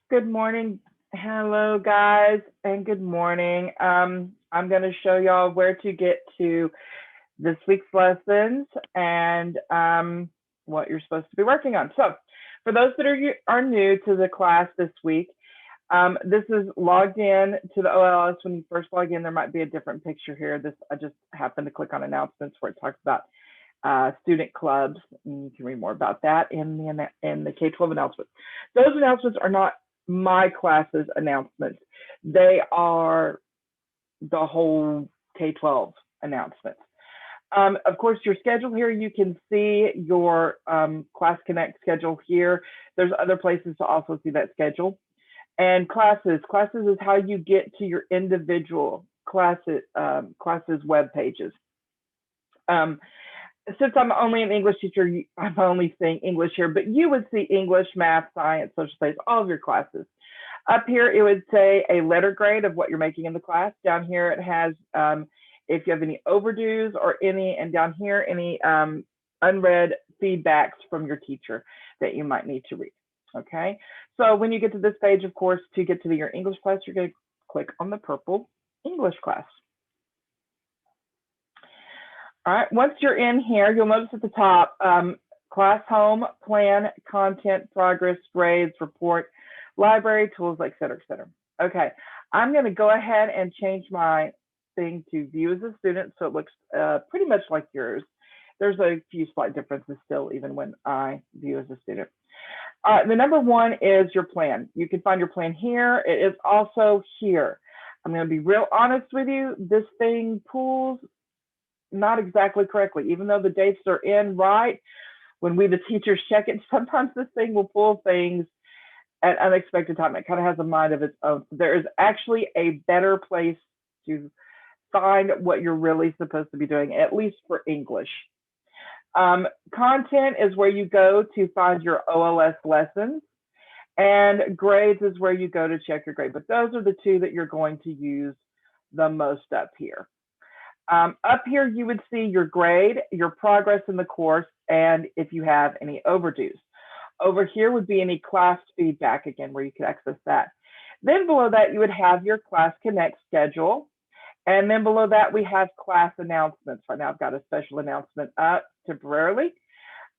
Good morning. Hello, guys, and good morning. I'm going to show y'all where to get to this week's lessons and what you're supposed to be working on. So, for those that are new to the class this week, this is logged in to the OLS. When you first log in, there might be a different picture here. I just happened to click on announcements where it talks about student clubs. And you can read more about that in the K-12 announcements. Those announcements are not my class's announcements. They are the whole K-12 announcements. Of course, your schedule here, you can see your Class Connect schedule here. There's other places to also see that schedule. And classes is how you get to your individual classes web pages. Since I'm only an English teacher, I'm only seeing English here, but you would see English, math, science, social studies, all of your classes. Up here, it would say a letter grade of what you're making in the class. Down here, it has if you have any overdues or any, and down here, any unread feedbacks from your teacher that you might need to read. Okay, so when you get to this page, of course, to get to your English class, you're going to click on the purple English class. All right, once you're in here, you'll notice at the top, class home, plan, content, progress, grades, report, library, tools, et cetera, et cetera. Okay, I'm going to go ahead and change my thing to view as a student so it looks pretty much like yours. There's a few slight differences still, even when I view as a student. The number one is your plan. You can find your plan here. It is also here. I'm going to be real honest with you. This thing pulls not exactly correctly, even though the dates are in right. When we, the teachers, check it, sometimes this thing will pull things at unexpected time. It kind of has a mind of its own. There is actually a better place to find what you're really supposed to be doing, at least for English. Content is where you go to find your OLS lessons, and grades is where you go to check your grade. But those are the two that you're going to use the most up here. Up here, you would see your grade, your progress in the course, and if you have any overdues. Over here would be any class feedback, again, where you could access that. Then below that, you would have your Class Connect schedule. And then below that, we have class announcements. Right now, I've got a special announcement up temporarily.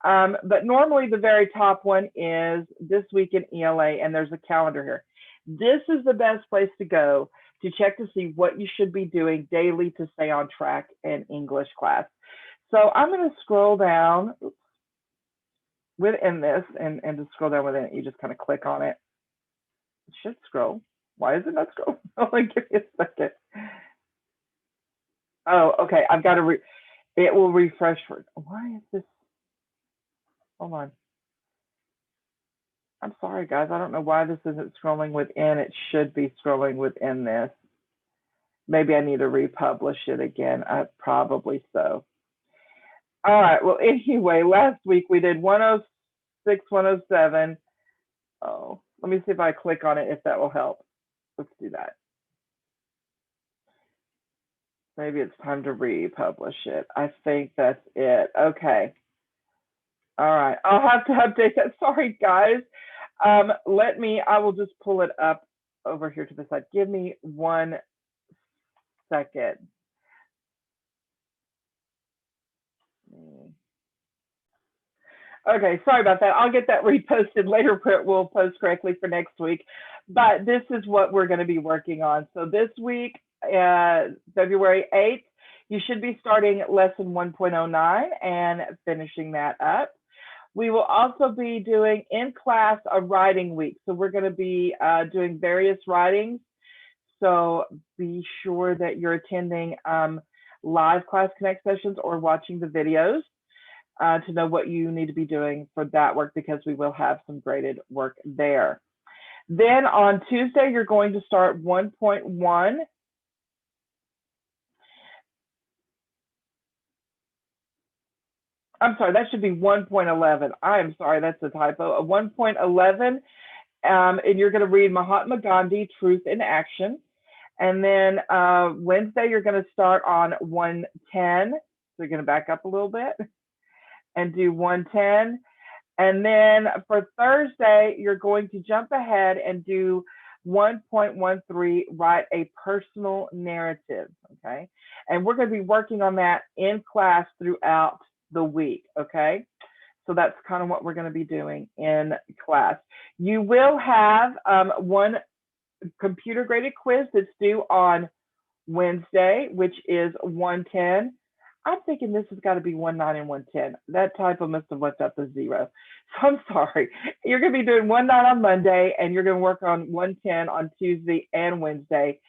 But normally, the very top one is This Week in ELA, and there's a calendar here. This is the best place to go to check to see what you should be doing daily to stay on track in English class. So I'm going to scroll down within this, and to scroll down within it, you just kind of click on it. It should scroll. Why is it not scrolling? Only give me a second. Oh, okay. I've got to, it will refresh for, why is this? Hold on. I'm sorry, guys. I don't know why this isn't scrolling within. It should be scrolling within this. Maybe I need to republish it again. Probably so. All right. Well, anyway, last week we did 106, 107. Oh, let me see if I click on it, if that will help. Let's do that. Maybe it's time to republish it. I think that's it. Okay. All right. I'll have to update that. Sorry, guys. I will just pull it up over here to the side. Give me 1 second. Okay, sorry about that. I'll get that reposted later where it will post correctly for next week. But this is what we're going to be working on. So this week, February 8th, you should be starting lesson 1.09 and finishing that up. We will also be doing in class a writing week. So we're going to be doing various writings. So be sure that you're attending live Class Connect sessions or watching the videos to know what you need to be doing for that work, because we will have some graded work there. Then on Tuesday, you're going to start 1.1. I'm sorry, that should be 1.11. I am sorry, that's a typo. 1.11, and you're going to read Mahatma Gandhi, Truth in Action. And then Wednesday, you're going to start on 110. So you're going to back up a little bit and do 110. And then for Thursday, you're going to jump ahead and do 1.13, write a personal narrative, okay? And we're going to be working on that in class throughout the week, okay? So that's kind of what we're going to be doing in class. You will have one computer graded quiz that's due on Wednesday, which is 110. I'm thinking this has got to be 19 and 110. That typo must have left out the 0. So I'm sorry. You're going to be doing 19 on Monday, and you're going to work on 110 on Tuesday and Wednesday,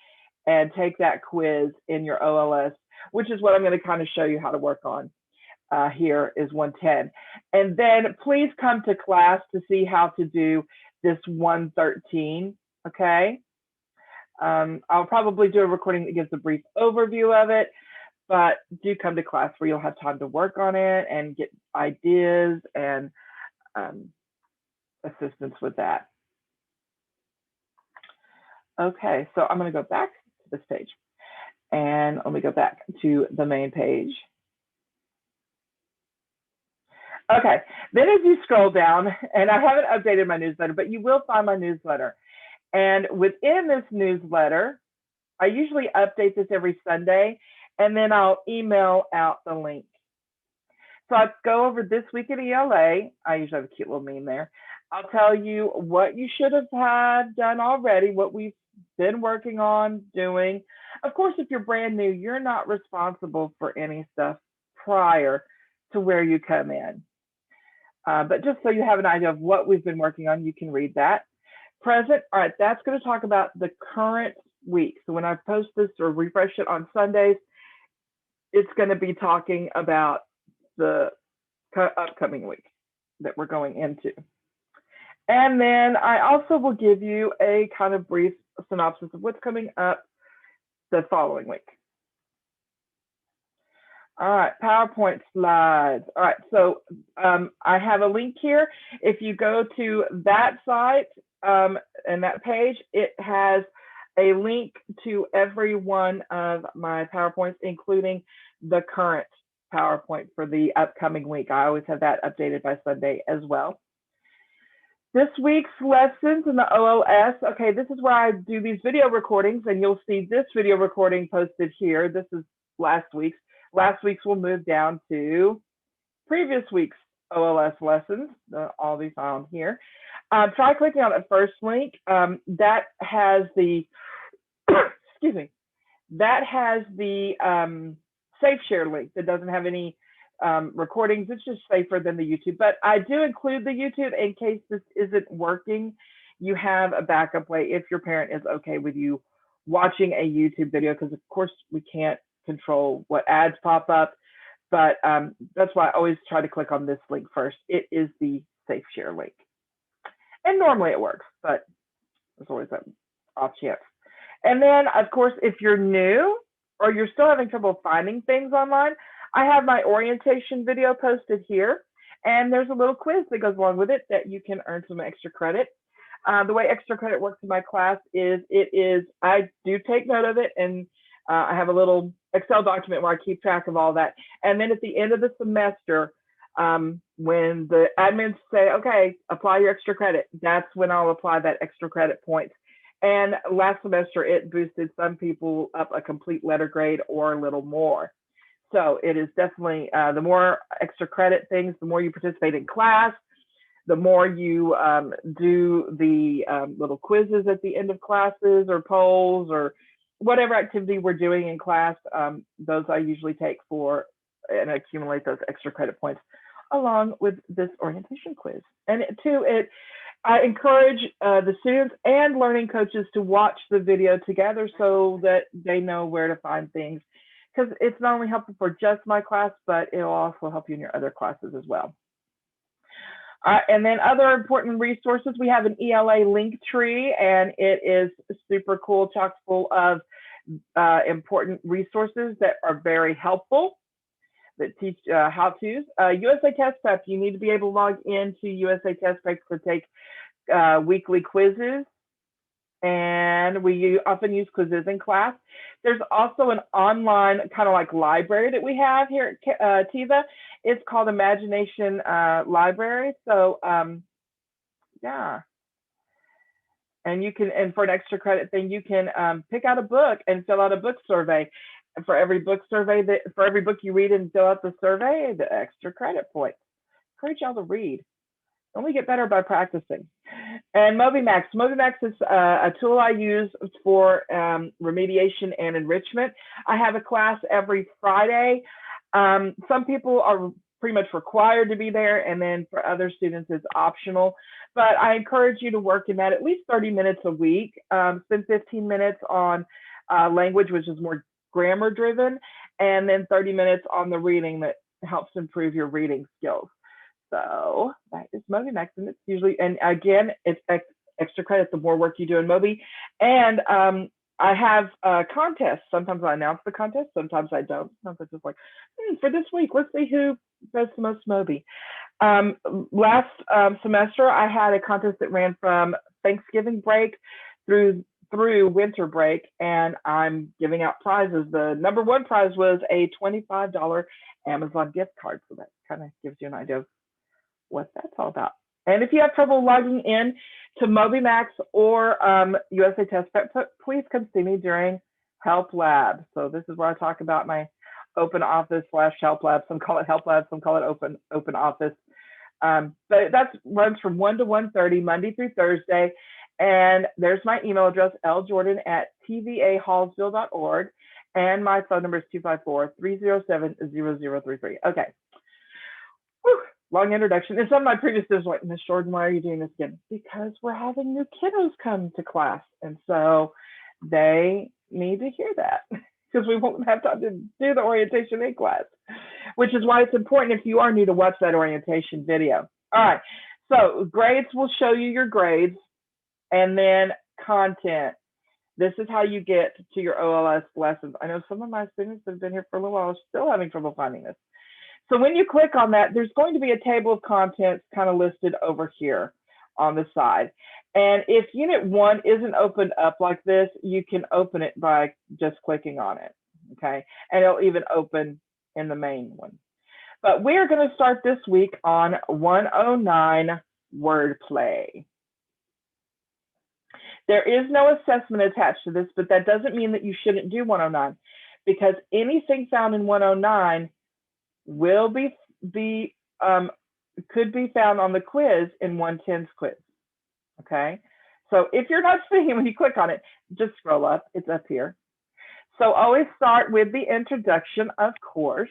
and take that quiz in your OLS, which is what I'm going to kind of show you how to work on. Here is 110. And then please come to class to see how to do this 113, okay? I'll probably do a recording that gives a brief overview of it, but do come to class where you'll have time to work on it and get ideas and assistance with that. Okay, so I'm going to go back to this page, and let me go back to the main page. Okay, then as you scroll down, and I haven't updated my newsletter, but you will find my newsletter. And within this newsletter, I usually update this every Sunday, and then I'll email out the link. So I go over this week at ELA. I usually have a cute little meme there. I'll tell you what you should have had done already, what we've been working on doing. Of course, if you're brand new, you're not responsible for any stuff prior to where you come in. But just so you have an idea of what we've been working on, you can read that. Present, all right, that's going to talk about the current week. So when I post this or refresh it on Sundays, it's going to be talking about the upcoming week that we're going into. And then I also will give you a kind of brief synopsis of what's coming up the following week. All right, PowerPoint slides. All right, so I have a link here. If you go to that site and that page, it has a link to every one of my PowerPoints, including the current PowerPoint for the upcoming week. I always have that updated by Sunday as well. This week's lessons in the OLS, okay, this is where I do these video recordings, and you'll see this video recording posted here. This is last week's. Last week's will move down to previous week's OLS lessons. All be found here. Try clicking on the first link. That has the, excuse me, that has the Safe Share link that doesn't have any recordings. It's just safer than the YouTube. But I do include the YouTube in case this isn't working. You have a backup way if your parent is okay with you watching a YouTube video, because of course we can't control what ads pop up, but that's why I always try to click on this link first. It is the Safe Share link, and normally it works, but there's always that off chance. And then, of course, if you're new or you're still having trouble finding things online, I have my orientation video posted here, and there's a little quiz that goes along with it that you can earn some extra credit. The way extra credit works in my class is I do take note of it, and I have a little Excel document where I keep track of all that. And then at the end of the semester, when the admins say, okay, apply your extra credit, that's when I'll apply that extra credit points. And last semester, it boosted some people up a complete letter grade or a little more. So it is definitely, the more extra credit things, the more you participate in class, the more you do the little quizzes at the end of classes or polls or whatever activity we're doing in class, those I usually take for and accumulate those extra credit points along with this orientation quiz. And I encourage the students and learning coaches to watch the video together so that they know where to find things, because it's not only helpful for just my class, but it'll also help you in your other classes as well. And then other important resources, we have an ELA link tree, and it is super cool, chock full of important resources that are very helpful, that teach how-tos. USA Test Prep, you need to be able to log into USA Test Prep to take weekly quizzes and we often use quizzes in class. There's also an online kind of like library that we have here at Tiva. It's called Imagination Library. So yeah, and you can, and for an extra credit thing, you can pick out a book and fill out a book survey. And for every book you read and fill out the survey, the extra credit points. Encourage y'all to read. Only get better by practicing. And MobyMax. MobyMax is a tool I use for remediation and enrichment. I have a class every Friday. Some people are pretty much required to be there, and then for other students it's optional. But I encourage you to work in that at least 30 minutes a week. Spend 15 minutes on language, which is more grammar driven, and then 30 minutes on the reading that helps improve your reading skills. So that is MobyMax, and it's usually, and again, it's extra credit the more work you do in Moby. And I have contests. Sometimes I announce the contest, sometimes I don't. Sometimes it's like, for this week, let's see who does the most Moby. Last semester, I had a contest that ran from Thanksgiving break through winter break, and I'm giving out prizes. The number one prize was a $25 Amazon gift card, so that kind of gives you an idea of what that's all about. And if you have trouble logging in to MobyMax or USA Test Prep, please come see me during Help Lab. So this is where I talk about my open office / help lab. Some call it help lab, some call it open office. But that runs from 1 to 1:30 Monday through Thursday. And there's my email address, ljordan@tvahallsville.org. And my phone number is 254-307-0033. Okay. Whew. Long introduction. And some of my previous students were like, Ms. Jordan, why are you doing this again? Because we're having new kiddos come to class. And so they need to hear that because we won't have time to do the orientation in class, which is why it's important if you are new to watch that orientation video. All right. So grades will show you your grades, and then content. This is how you get to your OLS lessons. I know some of my students that have been here for a little while are still having trouble finding this. So when you click on that, there's going to be a table of contents kind of listed over here on the side. And if Unit 1 isn't opened up like this, you can open it by just clicking on it, okay? And it'll even open in the main one. But we're going to start this week on 109 Wordplay. There is no assessment attached to this, but that doesn't mean that you shouldn't do 109, because anything found in 109 will could be found on the quiz in 110's quiz. Okay, so if you're not seeing it when you click on it, just scroll up. It's up here. So always start with the introduction, of course.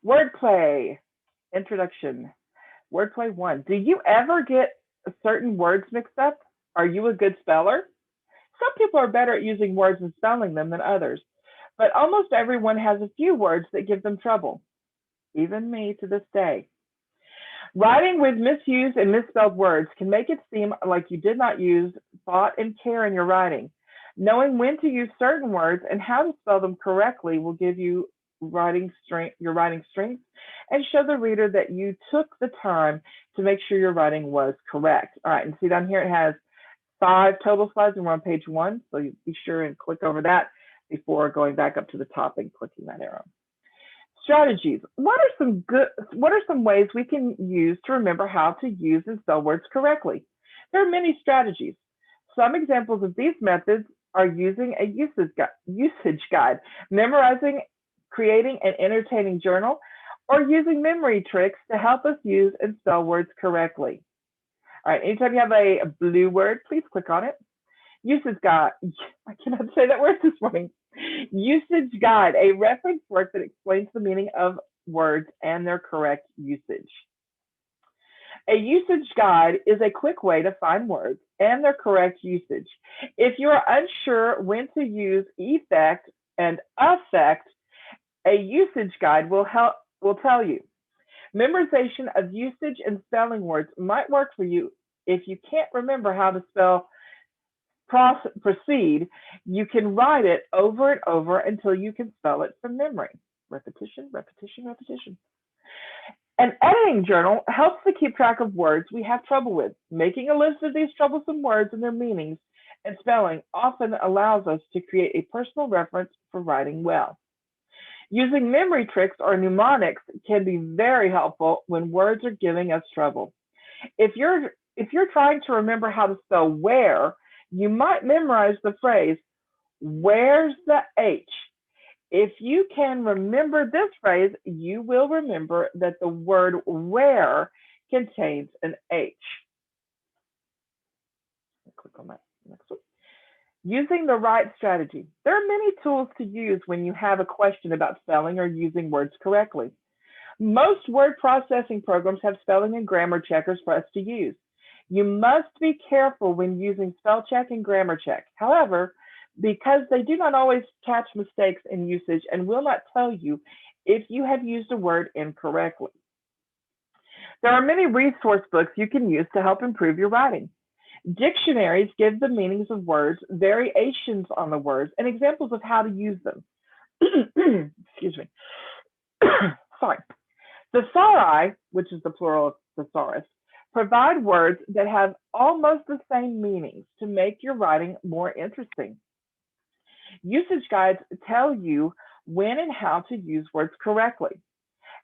Wordplay introduction. Wordplay 1. Do you ever get certain words mixed up? Are you a good speller? Some people are better at using words and spelling them than others, but almost everyone has a few words that give them trouble, even me to this day. Writing with misused and misspelled words can make it seem like you did not use thought and care in your writing. Knowing when to use certain words and how to spell them correctly will give you your writing strength and show the reader that you took the time to make sure your writing was correct. All right, and see down here it has 5 total slides, and we're on page 1, so you be sure and click over that before going back up to the top and clicking that arrow. Strategies. What are some ways we can use to remember how to use and spell words correctly? There are many strategies. Some examples of these methods are using a usage guide, memorizing, creating an entertaining journal, or using memory tricks to help us use and spell words correctly. All right, anytime you have a blue word, please click on it. Usage guide, I cannot say that word this morning. Usage guide, a reference work that explains the meaning of words and their correct usage. A usage guide is a quick way to find words and their correct usage. If you are unsure when to use effect and affect, a usage guide will tell you. Memorization of usage and spelling words might work for you if you can't remember how to spell proceed. You can write it over and over until you can spell it from memory. Repetition, repetition, repetition. An editing journal helps to keep track of words we have trouble with. Making a list of these troublesome words and their meanings and spelling often allows us to create a personal reference for writing well. Using memory tricks or mnemonics can be very helpful when words are giving us trouble. If you're trying to remember how to spell where, you might memorize the phrase, "Where's the H?" If you can remember this phrase, you will remember that the word where contains an H. Click on that next one. Using the right strategy. There are many tools to use when you have a question about spelling or using words correctly. Most word processing programs have spelling and grammar checkers for us to use. You must be careful when using spell check and grammar check. However, because they do not always catch mistakes in usage and will not tell you if you have used a word incorrectly. There are many resource books you can use to help improve your writing. Dictionaries give the meanings of words, variations on the words, and examples of how to use them. Excuse me. Sorry. Thesauri, which is the plural of thesaurus, provide words that have almost the same meanings to make your writing more interesting. Usage guides tell you when and how to use words correctly.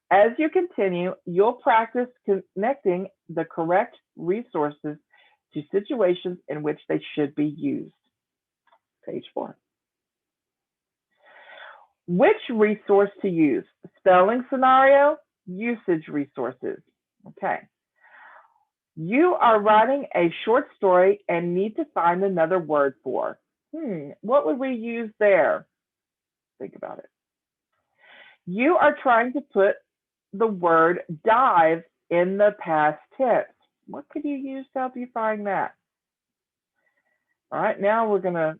As you continue, you'll practice connecting the correct resources to situations in which they should be used. Page 4. Which resource to use? Spelling scenario, usage resources. Okay. You are writing a short story and need to find another word for. What would we use there? Think about it. You are trying to put the word dive in the past tense. What could you use to help you find that? All right, now we're going to,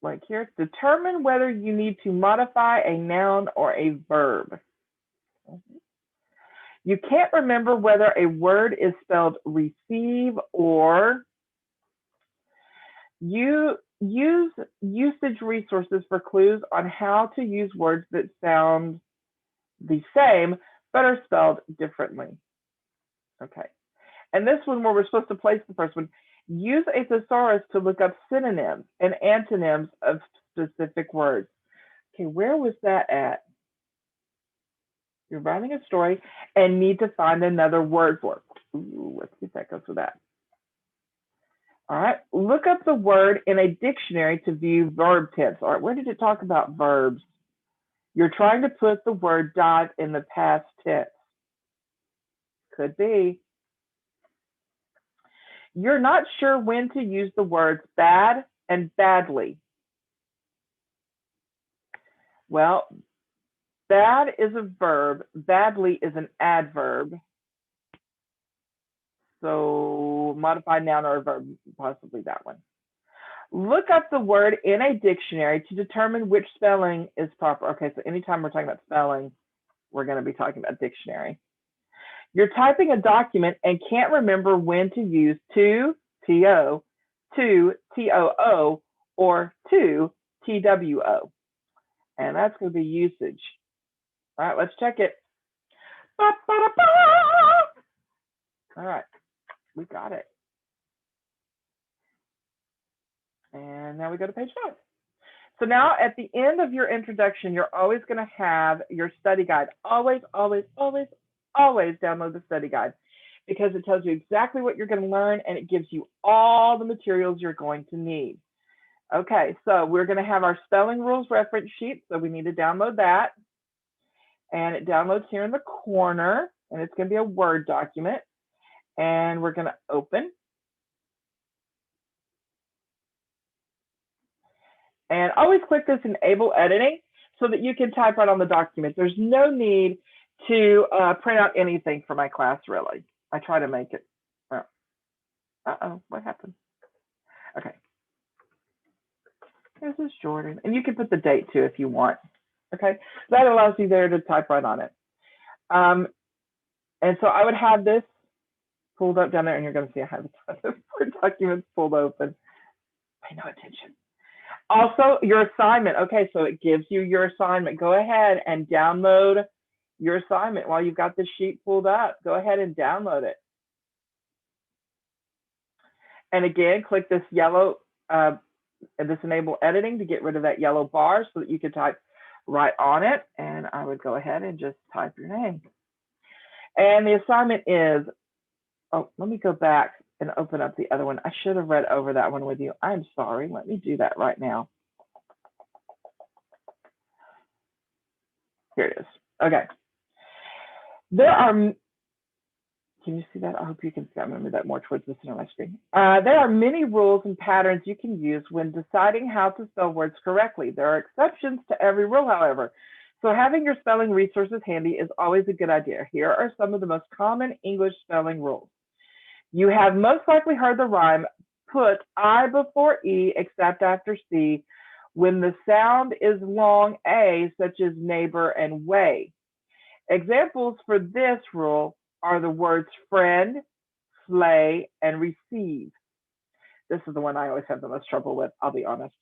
like here, determine whether you need to modify a noun or a verb. You can't remember whether a word is spelled receive or. You use usage resources for clues on how to use words that sound the same but are spelled differently. Okay. And this one where we're supposed to place the first one, use a thesaurus to look up synonyms and antonyms of specific words. Okay, where was that at? You're writing a story and need to find another word for it. Ooh, let's see if that goes with that. All right, look up the word in a dictionary to view verb tense. All right, where did it talk about verbs? You're trying to put the word dive in the past tense. Could be. You're not sure when to use the words bad and badly. Well, bad is a verb, badly is an adverb. So modified noun or a verb, possibly that one. Look up the word in a dictionary to determine which spelling is proper. Okay, so anytime we're talking about spelling, we're going to be talking about dictionary. You're typing a document and can't remember when to use to, T-O, to, T-O-O, or to, T-W-O. And that's going to be usage. All right, let's check it. All right, we got it. And now we go to page 5. So now at the end of your introduction, you're always going to have your study guide. Always, always, always, always download the study guide because it tells you exactly what you're going to learn and it gives you all the materials you're going to need. Okay, so we're going to have our spelling rules reference sheet. So we need to download that. And it downloads here in the corner and it's going to be a Word document. And we're going to open. And always click this enable editing so that you can type right on the document. There's no need to print out anything for my class, really. I try to make it. Uh-oh, what happened? Okay. This is Jordan. And you can put the date too if you want. Okay, that allows you there to type right on it. And so I would have this pulled up down there, and you're going to see I have a ton of Word documents pulled open. Pay no attention. Also, your assignment. Okay, so it gives you your assignment. Go ahead and download your assignment while you've got the sheet pulled up. Go ahead and download it. And again, click this yellow, this enable editing to get rid of that yellow bar so that you can type right on it. And I would go ahead and just type your name. And the assignment is, oh, let me go back and open up the other one. I should have read over that one with you. I'm sorry. Let me do that right now. Here it is. Okay. There are, can you see that? I hope you can see. I'm going to move that more towards the center of my screen. There are many rules and patterns you can use when deciding how to spell words correctly. There are exceptions to every rule, however. So having your spelling resources handy is always a good idea. Here are some of the most common English spelling rules. You have most likely heard the rhyme, put I before E except after C when the sound is long A, such as neighbor and way. Examples for this rule are the words friend, slay, and receive. This is the one I always have the most trouble with, I'll be honest.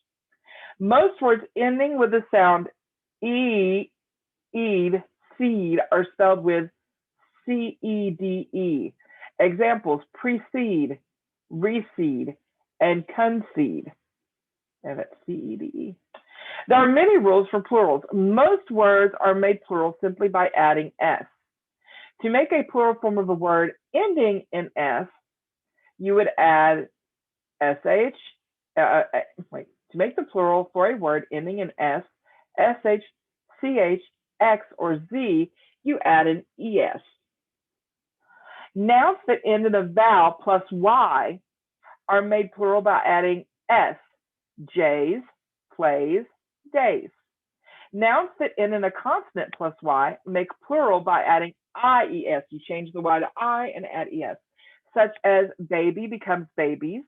Most words ending with the sound E, eed, seed are spelled with C-E-D-E. Examples, precede, recede, and concede. And that's C-E-D-E. There are many rules for plurals. Most words are made plural simply by adding S. To make a plural form of a word ending in S, you would add SH, to make the plural for a word ending in S, SH, CH, X, or Z, you add an ES. Nouns that end in a vowel plus Y are made plural by adding S, J's, plays, days. Nouns that end in a consonant plus Y make plural by adding IES. You change the Y to I and add ES, such as baby becomes babies,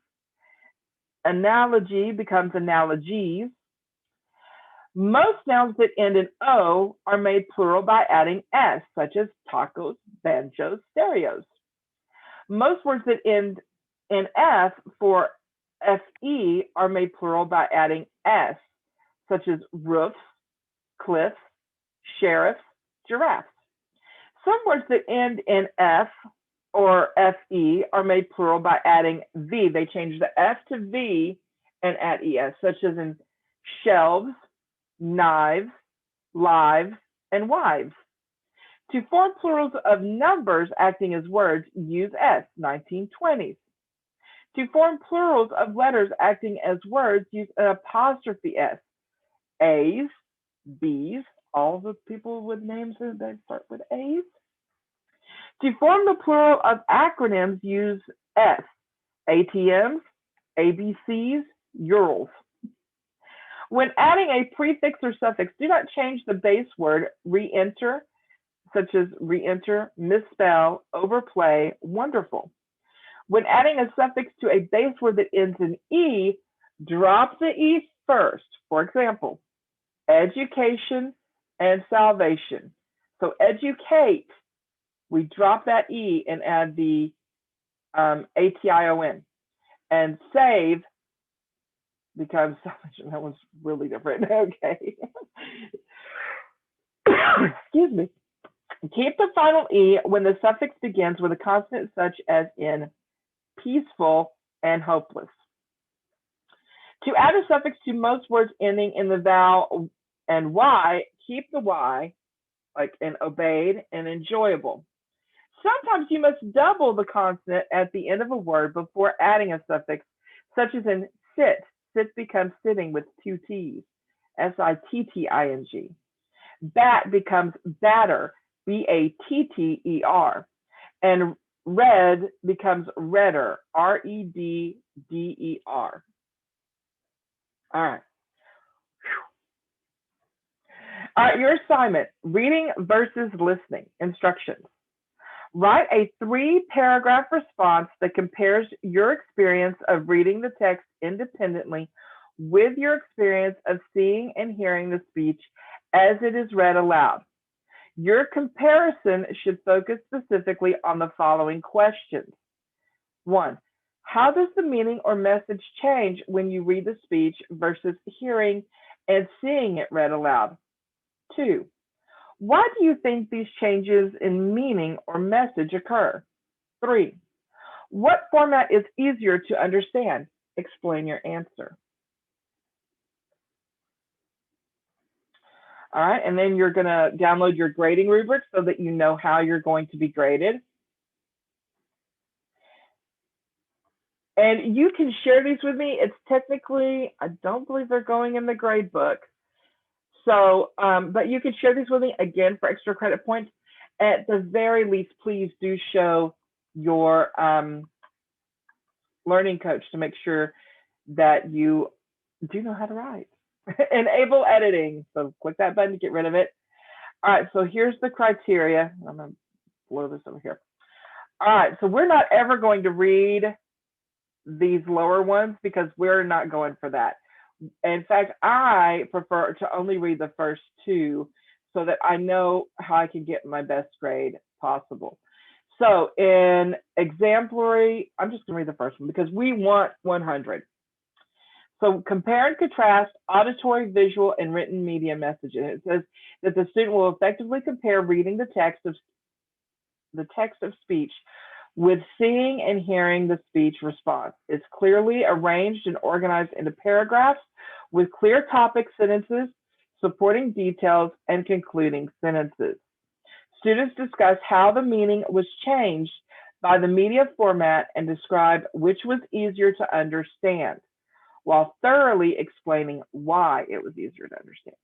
analogy becomes analogies. Most nouns that end in O are made plural by adding S, such as tacos, banjos, stereos. Most words that end in F for FE are made plural by adding S, such as roofs, cliffs, sheriffs, giraffes. Some words that end in F or FE are made plural by adding V. They change the F to V and add ES, such as in shelves, knives, lives, and wives. To form plurals of numbers acting as words, use S, 1920s. To form plurals of letters acting as words, use an apostrophe S, A's, B's, all the people with names that start with A's. To form the plural of acronyms, use S, ATMs, ABCs, URLs. When adding a prefix or suffix, do not change the base word re-enter, such as re-enter, misspell, overplay, wonderful. When adding a suffix to a base word that ends in E, drop the E first. For example, education and salvation. So educate, we drop that E and add the A-T-I-O-N. And save becomes salvation. That was really different. Okay. Excuse me. Keep the final E when the suffix begins with a consonant such as in peaceful and hopeless. To add a suffix to most words ending in the vowel and Y, keep the Y, like in obeyed and enjoyable. Sometimes you must double the consonant at the end of a word before adding a suffix, such as in sit. Sit becomes sitting with two T's, S-I-T-T-I-N-G. Bat becomes batter, B-A-T-T-E-R. And red becomes redder, R-E-D-D-E-R. All right. All right, your assignment, reading versus listening, instructions. Write a 3-paragraph response that compares your experience of reading the text independently with your experience of seeing and hearing the speech as it is read aloud. Your comparison should focus specifically on the following questions. 1, how does the meaning or message change when you read the speech versus hearing and seeing it read aloud? 2, Why do you think these changes in meaning or message occur? 3. What format is easier to understand? Explain your answer. All right, and then you're going to download your grading rubric so that you know how you're going to be graded. And you can share these with me. It's technically, I don't believe they're going in the grade book. So, but you can share these with me again for extra credit points. At the very least, please do show your learning coach to make sure that you do know how to write. Enable editing. So click that button to get rid of it. All right, so here's the criteria. I'm going to blow this over here. All right, so we're not ever going to read these lower ones because we're not going for that. In fact, I prefer to only read the first 2 so that I know how I can get my best grade possible. So in exemplary, I'm just going to read the first one because we want 100. So compare and contrast auditory, visual, and written media messages. It says that the student will effectively compare reading the text of speech with seeing and hearing the speech response. It's clearly arranged and organized into paragraphs with clear topic sentences, supporting details, and concluding sentences. Students discuss how the meaning was changed by the media format and describe which was easier to understand, while thoroughly explaining why it was easier to understand.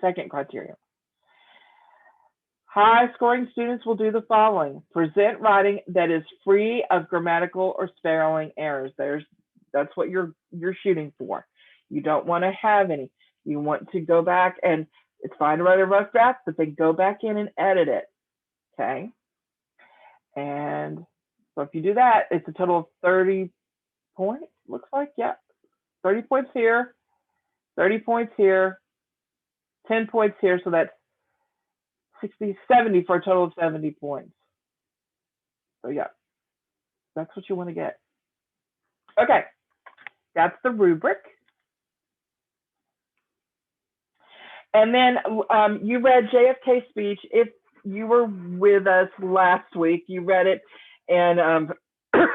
Second criteria. High-scoring students will do the following. Present writing that is free of grammatical or spelling errors. That's what you're shooting for. You don't want to have any. You want to go back, and it's fine to write a rough draft, but then go back in and edit it, okay? And so if you do that, it's a total of 30 points, looks like, yeah. 30 points here, 30 points here, 10 points here, so that's 60, 70 for a total of 70 points. So yeah, that's what you want to get. Okay, that's the rubric. And then you read JFK's speech. If you were with us last week, you read it in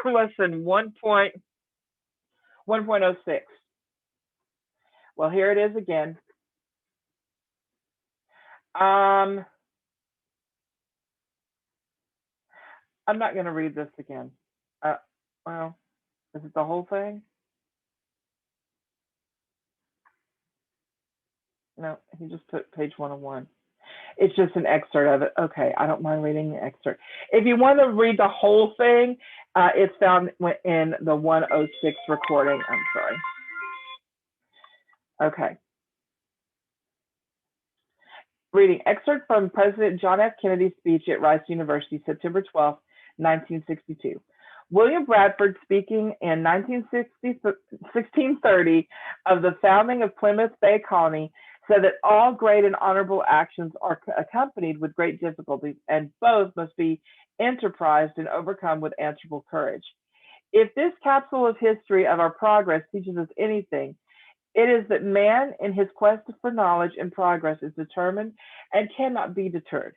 lesson 1.06. Well, here it is again. I'm not going to read this again. Well, is it the whole thing? No, he just put page 101. It's just an excerpt of it. Okay, I don't mind reading the excerpt. If you want to read the whole thing, it's found in the 106 recording. I'm sorry. Okay. Reading excerpt from President John F. Kennedy's speech at Rice University, September 12, 1962. William Bradford, speaking in 1630 of the founding of Plymouth Bay Colony, said that all great and honorable actions are accompanied with great difficulties, and both must be enterprised and overcome with answerable courage. If this capsule of history of our progress teaches us anything, it is that man, in his quest for knowledge and progress, is determined and cannot be deterred.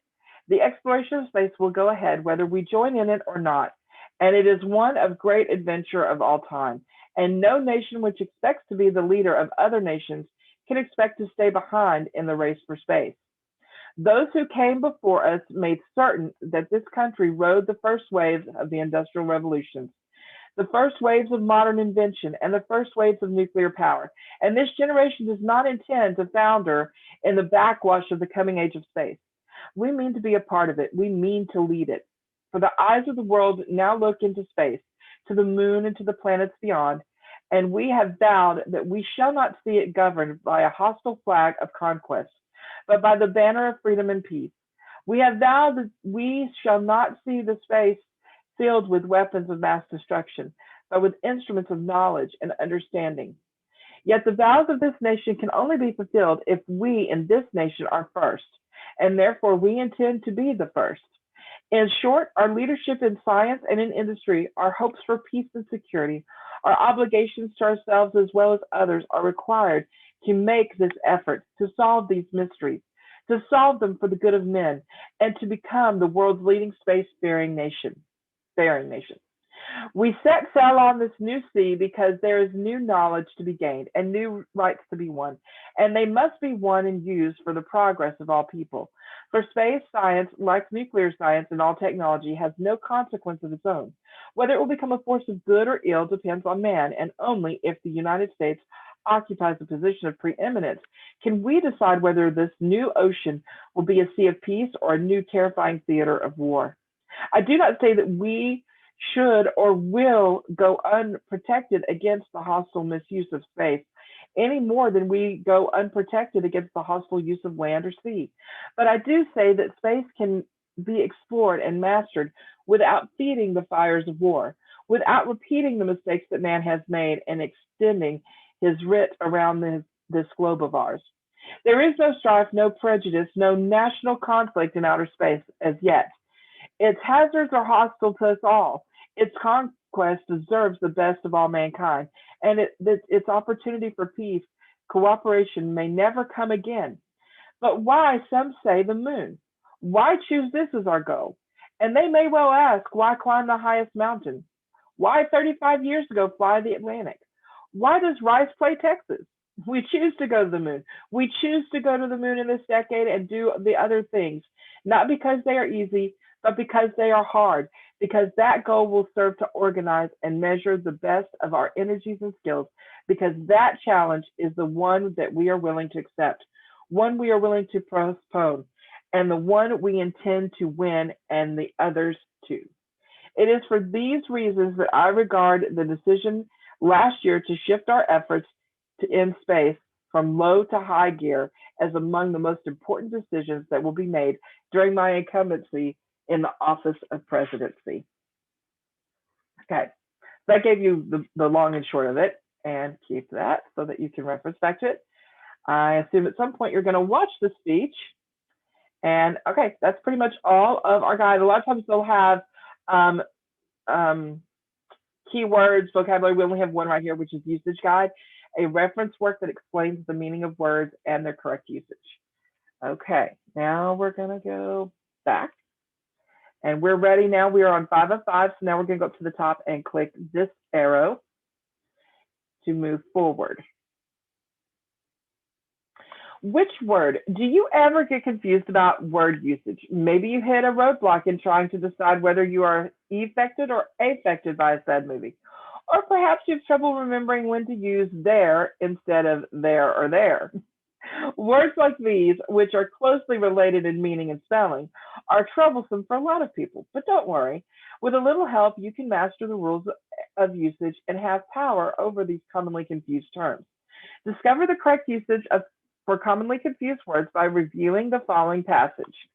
The exploration of space will go ahead whether we join in it or not, and it is one of great adventure of all time, and no nation which expects to be the leader of other nations can expect to stay behind in the race for space. Those who came before us made certain that this country rode the first waves of the Industrial Revolutions, the first waves of modern invention, and the first waves of nuclear power. And this generation does not intend to founder in the backwash of the coming age of space. We mean to be a part of it. We mean to lead it. For the eyes of the world now look into space, to the moon and to the planets beyond, and we have vowed that we shall not see it governed by a hostile flag of conquest, but by the banner of freedom and peace. We have vowed that we shall not see the space filled with weapons of mass destruction, but with instruments of knowledge and understanding. Yet the vows of this nation can only be fulfilled if we in this nation are first, and therefore we intend to be the first. In short, our leadership in science and in industry, our hopes for peace and security, our obligations to ourselves as well as others are required to make this effort to solve these mysteries, to solve them for the good of men, and to become the world's leading space-faring nation. Faring nation. We set sail on this new sea because there is new knowledge to be gained and new rights to be won, and they must be won and used for the progress of all people. For space science, like nuclear science and all technology, has no consequence of its own. Whether it will become a force of good or ill depends on man, and only if the United States occupies a position of preeminence can we decide whether this new ocean will be a sea of peace or a new terrifying theater of war. I do not say that we should or will go unprotected against the hostile misuse of space any more than we go unprotected against the hostile use of land or sea. But I do say that space can be explored and mastered without feeding the fires of war, without repeating the mistakes that man has made and extending his writ around this globe of ours. There is no strife, no prejudice, no national conflict in outer space as yet. Its hazards are hostile to us all. Its conquest deserves the best of all mankind, and its opportunity for peace, cooperation may never come again. But why, some say, the moon? Why choose this as our goal? And they may well ask, why climb the highest mountain? Why 35 years ago fly the Atlantic? Why does Rice play Texas? We choose to go to the moon. We choose to go to the moon in this decade and do the other things, not because they are easy, but because they are hard, because that goal will serve to organize and measure the best of our energies and skills, because that challenge is the one that we are willing to accept, one we are willing to postpone, and the one we intend to win and the others too. It is for these reasons that I regard the decision last year to shift our efforts in space from low to high gear as among the most important decisions that will be made during my incumbency in the office of presidency. Okay, so I gave you the long and short of it, and keep that so that you can reference back to it. I assume at some point you're going to watch the speech. And okay, that's pretty much all of our guide. A lot of times they'll have keywords, vocabulary. We only have one right here, which is usage guide, a reference work that explains the meaning of words and their correct usage. Okay, now we're going to go back. And we're ready now. We are on 5 of 5. So now we're going to go up to the top and click this arrow to move forward. Which word? Do you ever get confused about word usage? Maybe you hit a roadblock in trying to decide whether you are affected or affected by a sad movie. Or perhaps you have trouble remembering when to use there instead of there or there. Words like these, which are closely related in meaning and spelling, are troublesome for a lot of people. But don't worry. With a little help, you can master the rules of usage and have power over these commonly confused terms. Discover the correct usage for commonly confused words by reviewing the following passage.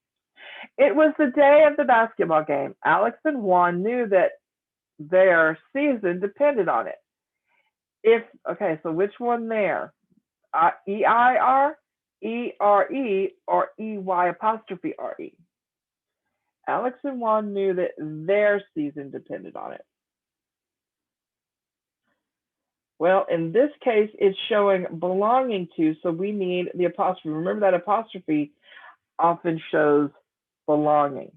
It was the day of the basketball game. Alex and Juan knew that their season depended on it. Okay, so which one there? E-I-R, E-R-E, or E-Y apostrophe R-E? Alex and Juan knew that their season depended on it. Well, in this case, it's showing belonging to, so we need the apostrophe. Remember that apostrophe often shows belonging.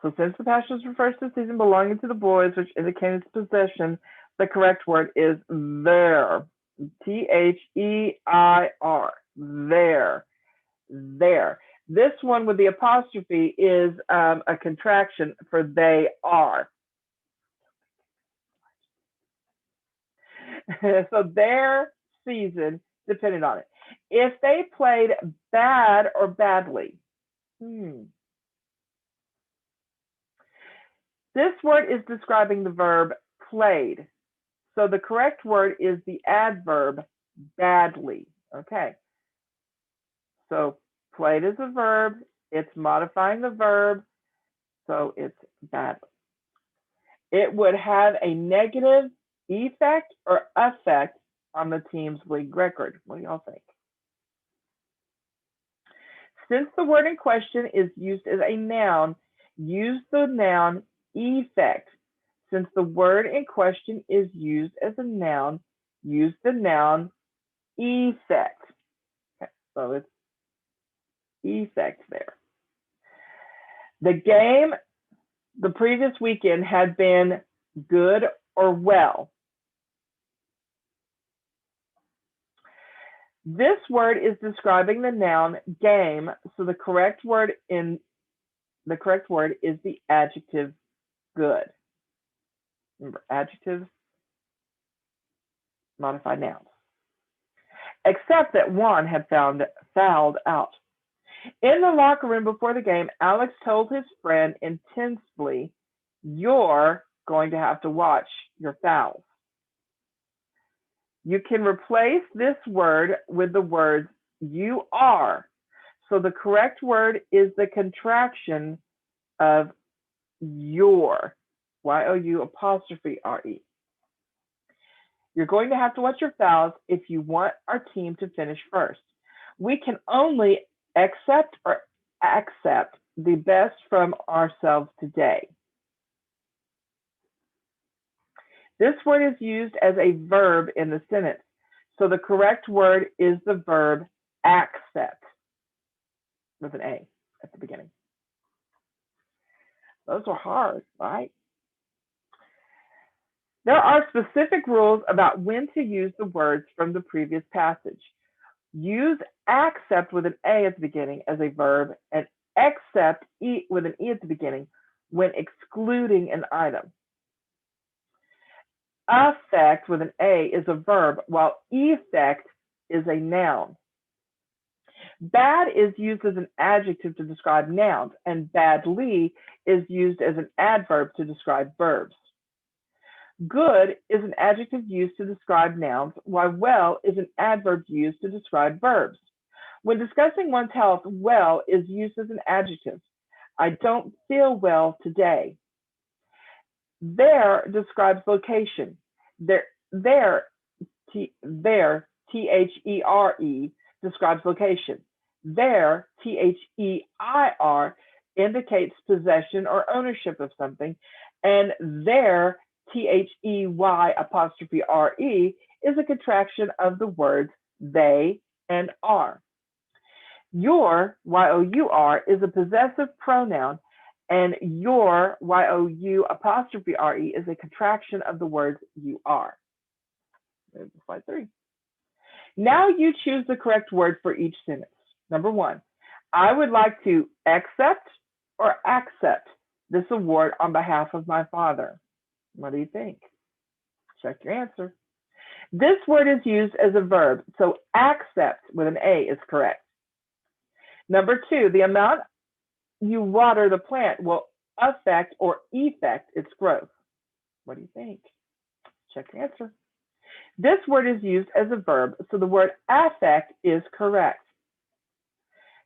So since the past tense refers to the season belonging to the boys, which indicates possession, the correct word is their. T-H-E-I-R. There. There. This one with the apostrophe is a contraction for they are. So their season depended on it. If they played bad or badly, this word is describing the verb played. So the correct word is the adverb badly. Okay. So played is a verb. It's modifying the verb. So it's badly. It would have a negative effect or effect on the team's league record. What do y'all think? Since the word in question is used as a noun, use the noun effect. Since the word in question is used as a noun, use the noun effect. Okay, so it's effect there. The game the previous weekend had been good or well. This word is describing the noun game, so the correct word is the adjective good. Remember, adjectives modify nouns. Except that one had fouled out. In the locker room before the game, Alex told his friend intensely, "You're going to have to watch your fouls." You can replace this word with the words "you are." So the correct word is the contraction of your, Y-O-U apostrophe R-E. You're going to have to watch your fouls if you want our team to finish first. We can only accept the best from ourselves today. This word is used as a verb in the sentence, so the correct word is the verb accept, with an A at the beginning. Those are hard, right? There are specific rules about when to use the words from the previous passage. Use accept with an A at the beginning as a verb and accept with an E at the beginning when excluding an item. Affect with an A is a verb, while effect is a noun. Bad is used as an adjective to describe nouns, and badly is used as an adverb to describe verbs. Good is an adjective used to describe nouns, while well is an adverb used to describe verbs. When discussing one's health, well is used as an adjective. I don't feel well today. There describes location. There, T-H-E-R-E, describes location. There, T-H-E-I-R, indicates possession or ownership of something. And there, T-H-E-Y apostrophe R-E, is a contraction of the words they and are. Your, Y-O-U-R, is a possessive pronoun, and your, Y-O-U apostrophe R-E, is a contraction of the words you are. There's slide 3. Now you choose the correct word for each sentence. Number 1, I would like to accept or accept this award on behalf of my father. What do you think? Check your answer. This word is used as a verb, so accept with an A is correct. Number 2, the amount you water the plant will affect or effect its growth. What do you think? Check your answer. This word is used as a verb, so the word affect is correct.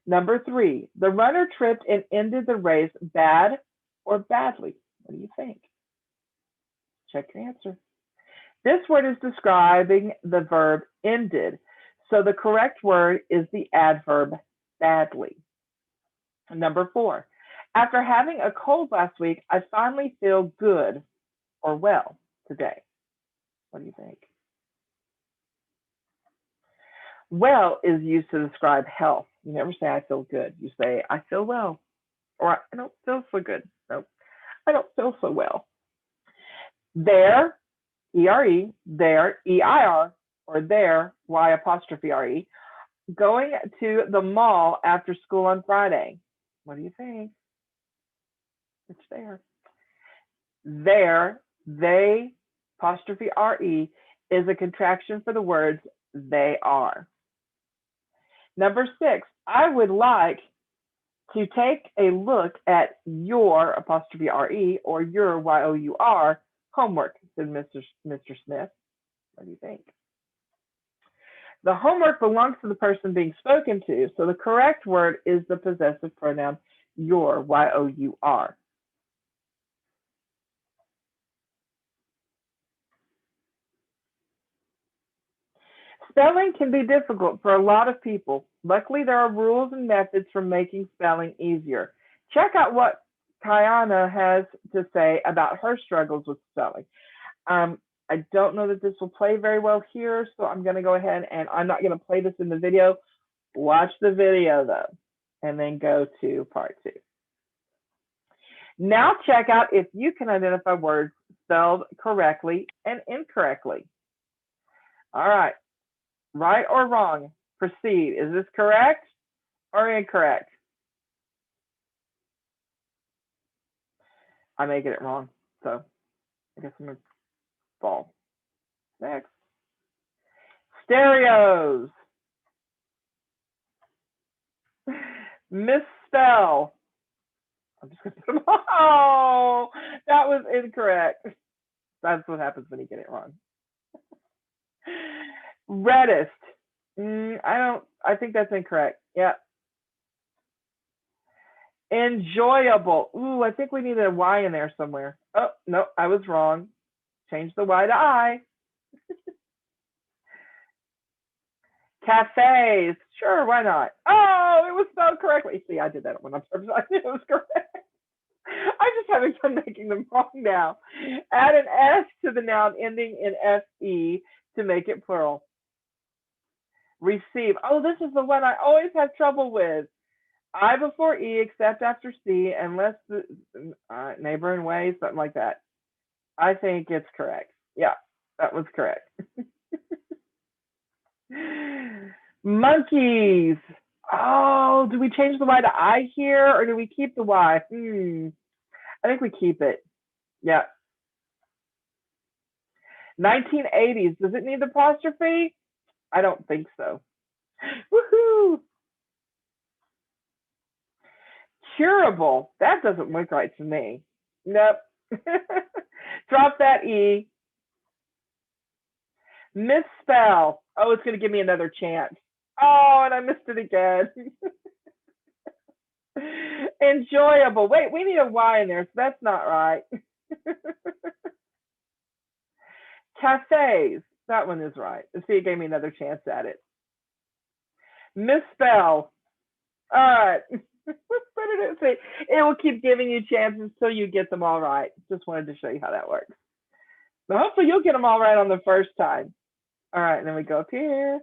Number 3, the runner tripped and ended the race bad or badly. What do you think? Check your answer. This word is describing the verb ended, so the correct word is the adverb badly. Number 4, after having a cold last week, I finally feel good or well today. What do you think? Well is used to describe health. You never say I feel good. You say I feel well, or I don't feel so good. No, I don't feel so well. There, E-R-E, there, E-I-R, or there, Y apostrophe R-E, going to the mall after school on Friday. What do you think? It's there. There, they, apostrophe R-E, is a contraction for the words they are. Number 6, I would like to take a look at your, apostrophe R-E, or your, Y-O-U-R, homework, said Mr. Smith. What do you think? The homework belongs to the person being spoken to, so the correct word is the possessive pronoun your, Y-O-U-R. Spelling can be difficult for a lot of people. Luckily, there are rules and methods for making spelling easier. Check out what Kayana has to say about her struggles with spelling. I don't know that this will play very well here, so I'm going to go ahead and I'm not going to play this in the video. Watch the video though. and then go to part 2. Now check out if you can identify words spelled correctly and incorrectly. All right, right or wrong? Proceed. Is this correct or incorrect? I may get it wrong, so I guess I'm going to fall. Next. Stereos. Misspell. I'm just going to put them. Oh, that was incorrect. That's what happens when you get it wrong. Reddest. I think that's incorrect. Yeah. Enjoyable. Ooh, I think we need a Y in there somewhere. Oh, no, I was wrong. Change the Y to I. Cafes. Sure, why not? Oh, it was spelled correctly. See, I did that when I'm purpose. I knew it was correct. I'm just having fun making them wrong now. Add an S to the noun ending in FE to make it plural. Receive. Oh, this is the one I always have trouble with. I before E except after C unless the neighboring way, something like that. I think it's correct. Yeah, that was correct. Monkeys. Oh, do we change the Y to I here or do we keep the Y? I think we keep it. Yeah. 1980s. Does it need the apostrophe? I don't think so. Woohoo! Curable. That doesn't look right to me. Nope. Drop that E. Misspell. Oh, it's going to give me another chance. Oh, and I missed it again. Enjoyable. Wait, we need a Y in there, so that's not right. Cafes. That one is right. See, it gave me another chance at it. Misspell. All right. See, it will keep giving you chances until you get them all right. Just wanted to show you how that works. But hopefully you'll get them all right on the first time. All right, and then we go up here.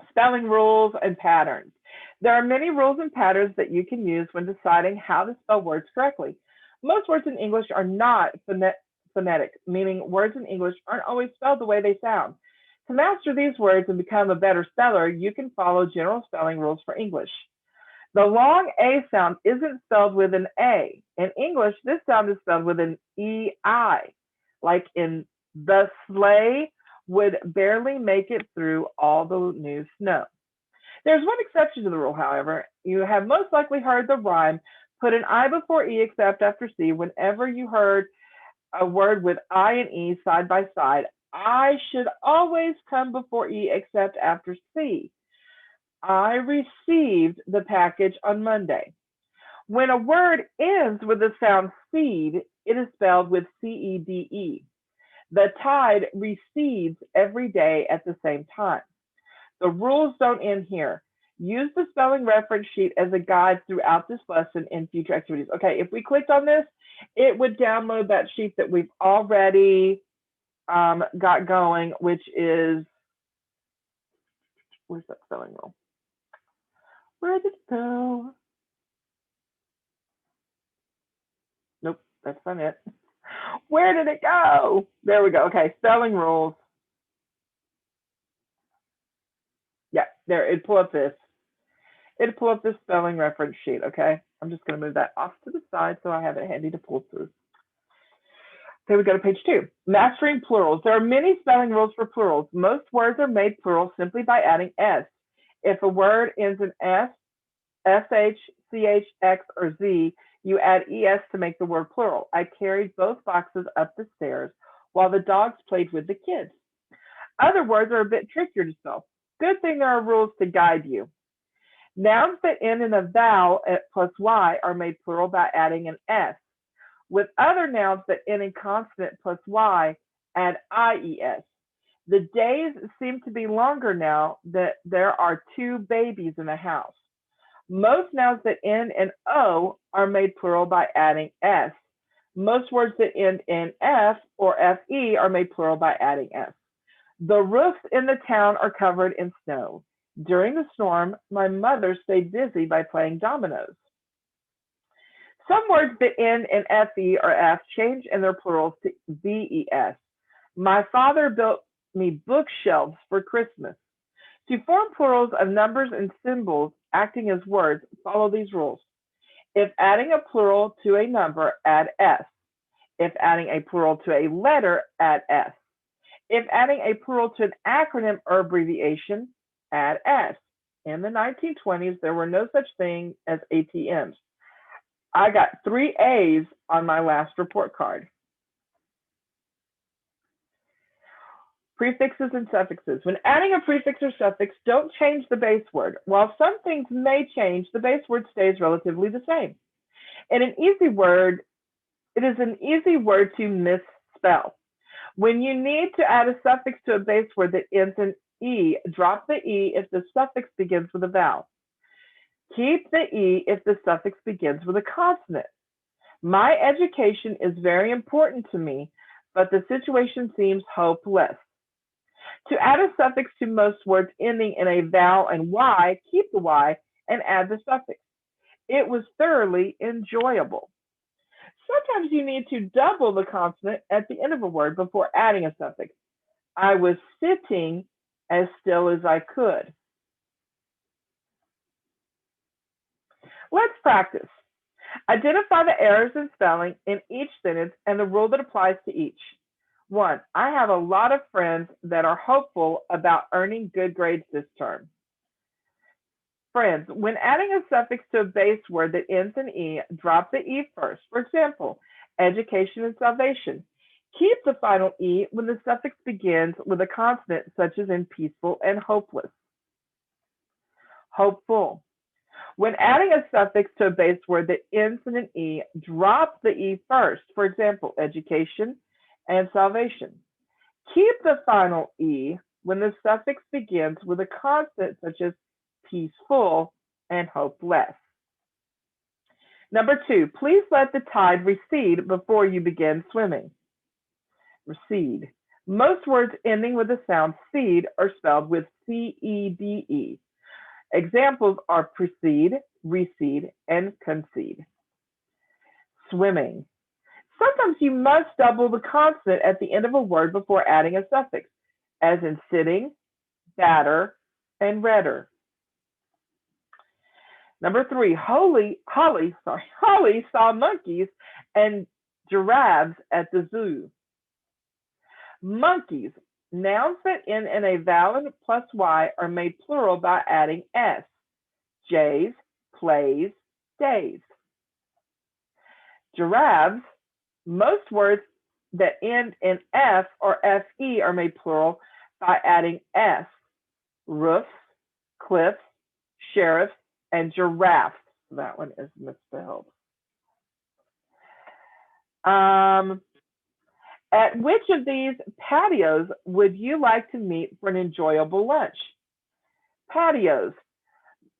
Spelling rules and patterns. There are many rules and patterns that you can use when deciding how to spell words correctly. Most words in English are not phonetic, meaning words in English aren't always spelled the way they sound. To master these words and become a better speller, you can follow general spelling rules for English. The long A sound isn't spelled with an A. In English, this sound is spelled with an EI, like in the sleigh would barely make it through all the new snow. There's one exception to the rule, however. You have most likely heard the rhyme, put an I before E except after C. Whenever you heard a word with I and E side by side, I should always come before E except after C. I received the package on Monday. When a word ends with the sound seed, it is spelled with C-E-D-E. The tide recedes every day at the same time. The rules don't end here. Use the spelling reference sheet as a guide throughout this lesson in future activities. Okay, if we clicked on this, it would download that sheet that we've already got going, which is, where's that spelling rule? Where did it go? Nope, that's not it. Where did it go? There we go. Okay, spelling rules. Yeah, there, it'd pull up this. It'd pull up this spelling reference sheet, okay? I'm just going to move that off to the side so I have it handy to pull through. Okay, we go to page 2. Mastering plurals. There are many spelling rules for plurals. Most words are made plural simply by adding S. If a word ends in S, SH, CH, X, or Z, you add ES to make the word plural. I carried both boxes up the stairs while the dogs played with the kids. Other words are a bit trickier to spell. Good thing there are rules to guide you. Nouns that end in a vowel plus Y are made plural by adding an S. With other nouns that end in consonant plus Y, add IES. The days seem to be longer now that there are 2 babies in the house. Most nouns that end in O are made plural by adding S. Most words that end in F or FE are made plural by adding S. The roofs in the town are covered in snow. During the storm, my mother stayed busy by playing dominoes. Some words that end in FE or F change in their plurals to VES. My father built me bookshelves for Christmas. To form plurals of numbers and symbols acting as words, follow these rules. If adding a plural to a number, add S. If adding a plural to a letter, add S. If adding a plural to an acronym or abbreviation, add S. In the 1920s, there were no such thing as ATMs. I got 3 A's on my last report card. Prefixes and suffixes. When adding a prefix or suffix, don't change the base word. While some things may change, the base word stays relatively the same. It is an easy word to misspell. When you need to add a suffix to a base word that ends in E, drop the E if the suffix begins with a vowel. Keep the E if the suffix begins with a consonant. My education is very important to me, but the situation seems hopeless. To add a suffix to most words ending in a vowel and Y, keep the Y and add the suffix. It was thoroughly enjoyable. Sometimes you need to double the consonant at the end of a word before adding a suffix. I was sitting as still as I could. Let's practice. Identify the errors in spelling in each sentence and the rule that applies to each. 1. I have a lot of friends that are hopeful about earning good grades this term. Friends, when adding a suffix to a base word that ends in E, drop the E first. For example, education and salvation. Keep the final E when the suffix begins with a consonant, such as in peaceful and hopeless. Hopeful. When adding a suffix to a base word that ends in an E, drop the E first. For example, education and salvation. Keep the final E when the suffix begins with a consonant such as peaceful and hopeless. Number 2, please let the tide recede before you begin swimming. Recede. Most words ending with the sound seed are spelled with C-E-D-E. Examples are precede, recede, and concede. Swimming. Sometimes you must double the consonant at the end of a word before adding a suffix, as in sitting, batter, and redder. Number 3, Holly saw monkeys and giraffes at the zoo. Monkeys. Nouns that end in a vowel plus Y are made plural by adding S. Jays, plays, days. Giraffes. Most words that end in F or FE are made plural by adding S. Roofs, cliffs, sheriffs, and giraffes. That one is misspelled. At which of these patios would you like to meet for an enjoyable lunch? Patios.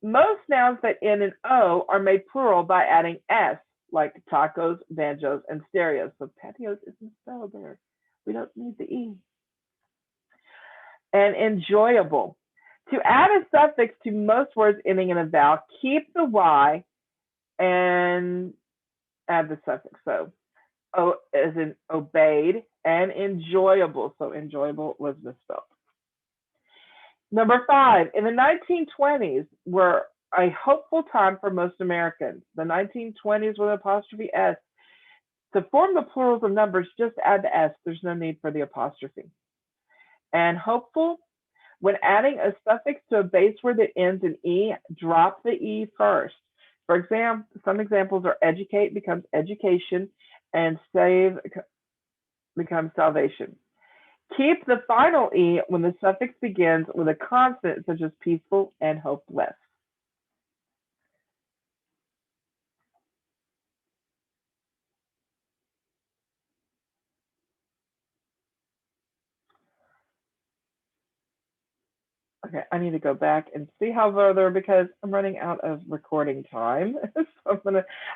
Most nouns that end in O are made plural by adding S, like tacos, banjos, and stereos. So patios is misspelled there. We don't need the E. And enjoyable. To add a suffix to most words ending in a vowel, keep the Y and add the suffix. So O as in obeyed, and enjoyable. So enjoyable was misspelled. Number 5, in the 1920s were a hopeful time for most Americans. The 1920s with apostrophe S. To form the plurals of numbers, just add the S. There's no need for the apostrophe. And hopeful, when adding a suffix to a base word that ends in E, drop the E first. For example, some examples are educate becomes education, and save becomes salvation. Keep the final E when the suffix begins with a consonant such as peaceful and hopeless. Okay, I need to go back and see how further because I'm running out of recording time. So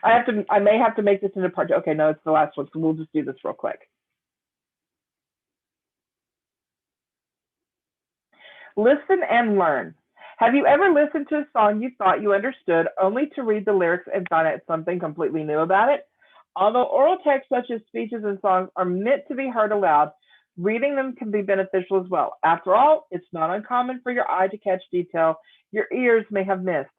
I may have to make this into part 2. Okay, no, it's the last one, so we'll just do this real quick. Listen and learn. Have you ever listened to a song you thought you understood only to read the lyrics and find out something completely new about it? Although oral texts such as speeches and songs are meant to be heard aloud, reading them can be beneficial as well. After all, it's not uncommon for your eye to catch detail your ears may have missed.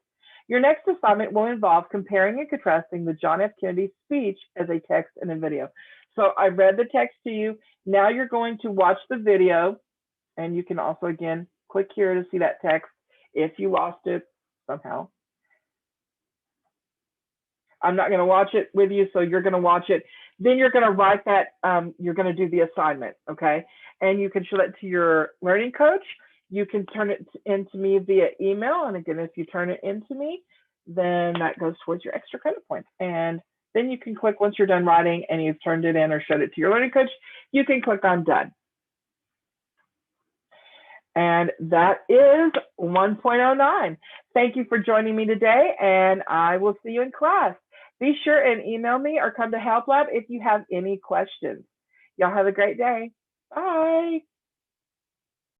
Your next assignment will involve comparing and contrasting the John F. Kennedy speech as a text and a video. So I read the text to you. Now you're going to watch the video, and you can also, again, click here to see that text if you lost it somehow. I'm not going to watch it with you, so you're going to watch it. Then you're going to write that, you're going to do the assignment, okay? And you can show that to your learning coach. You can turn it into me via email. And again, if you turn it into me, then that goes towards your extra credit points. And then you can click, once you're done writing and you've turned it in or showed it to your learning coach, you can click on done. And that is 1.09. Thank you for joining me today, and I will see you in class. Be sure and email me or come to Help Lab if you have any questions. Y'all have a great day. Bye.